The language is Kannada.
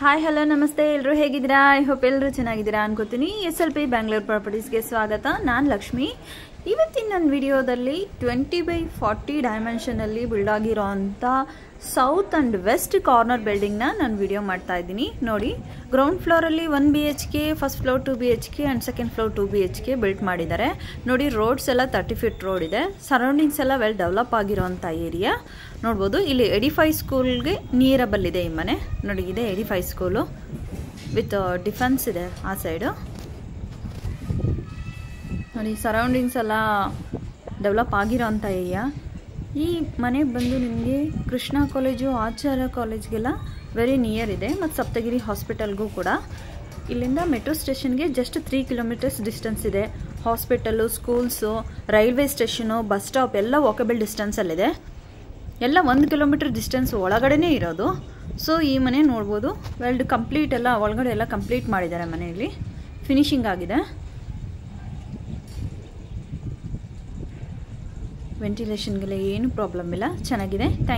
ಹಾಯ್ ಹಲೋ ನಮಸ್ತೆ ಎಲ್ಲರೂ ಹೇಗಿದ್ದೀರಾ? ಐ ಹೋಪ್ ಎಲ್ಲರೂ ಚೆನ್ನಾಗಿದ್ದೀರಾ ಅನ್ಕೋತೀನಿ. SLP ಬ್ಯಾಂಗ್ಳೂರ್ ಪ್ರಾಪರ್ಟೀಸ್ಗೆ ಸ್ವಾಗತ. ನಾನು ಲಕ್ಷ್ಮಿ. ಇವತ್ತಿನ ನನ್ನ ವಿಡಿಯೋದಲ್ಲಿ 20x40 ಡೈಮೆನ್ಷನಲ್ಲಿ ಬಿಲ್ಡ್ ಆಗಿರೋ ಅಂಥ ಸೌತ್ ಆ್ಯಂಡ್ ವೆಸ್ಟ್ ಕಾರ್ನರ್ ಬಿಲ್ಡಿಂಗ್ನ ನಾನು ವಿಡಿಯೋ ಮಾಡ್ತಾ ಇದ್ದೀನಿ. ನೋಡಿ, ಗ್ರೌಂಡ್ ಫ್ಲೋರಲ್ಲಿ 1 BHK, first floor 2 BHK and second floor 2 BHK build ಮಾಡಿದ್ದಾರೆ. ನೋಡಿ, ರೋಡ್ಸ್ ಎಲ್ಲ 30 ಫೀಟ್ ರೋಡ್ ಇದೆ. ಸರೌಂಡಿಂಗ್ಸ್ ಎಲ್ಲ ವೆಲ್ ಡೆವಲಪ್ ಆಗಿರೋಂಥ ಏರಿಯಾ ನೋಡ್ಬೋದು. ಇಲ್ಲಿ ಎಡಿಫೈ ಸ್ಕೂಲ್ಗೆ ನಿಯರಬಲ್ ಇದೆ ಈ ಮನೆ. ನೋಡಿ, ಇದೆ ಎಡಿಫೈ ಸ್ಕೂಲು ವಿತ್ ಡಿಫೆನ್ಸ್ ಇದೆ ಆ ಸೈಡು. ನೋಡಿ, ಸರೌಂಡಿಂಗ್ಸ್ ಎಲ್ಲ ಡೆವಲಪ್ ಆಗಿರೋ ಅಂಥ ಏರಿಯಾ. ಈ ಮನೆ ಬಂದು ನಿಮಗೆ ಕೃಷ್ಣ ಕಾಲೇಜು, ಆಚಾರ್ಯ ಕಾಲೇಜ್ಗೆಲ್ಲ ವೆರಿ ನಿಯರ್ ಇದೆ, ಮತ್ತು ಸಪ್ತಗಿರಿ ಹಾಸ್ಪಿಟಲ್ಗೂ ಕೂಡ. ಇಲ್ಲಿಂದ ಮೆಟ್ರೋ ಸ್ಟೇಷನ್ಗೆ ಜಸ್ಟ್ 3 ಕಿಲೋಮೀಟರ್ಸ್ ಡಿಸ್ಟೆನ್ಸ್ ಇದೆ. Hospital, schools, railway station, bus stop ಎಲ್ಲ ವಾಕಬಲ್ ಡಿಸ್ಟೆನ್ಸಲ್ಲಿದೆ. ಎಲ್ಲ 1 ಕಿಲೋಮೀಟರ್ ಡಿಸ್ಟೆನ್ಸ್ ಒಳಗಡೆನೇ ಇರೋದು. ಸೊ ಈ ಮನೆ ನೋಡ್ಬೋದು, ವೆಲ್ಡ್ ಕಂಪ್ಲೀಟ್ ಎಲ್ಲ ಒಳಗಡೆ ಎಲ್ಲ ಕಂಪ್ಲೀಟ್ ಮಾಡಿದ್ದಾರೆ. ಮನೆಯಲ್ಲಿ ಫಿನಿಶಿಂಗ್ ಆಗಿದೆ. ವೆಂಟಿಲೇಷನ್ಗೆಲ್ಲ ಏನು ಪ್ರಾಬ್ಲಮ್ ಇಲ್ಲ, ಚೆನ್ನಾಗಿದೆ. ಥ್ಯಾಂಕ್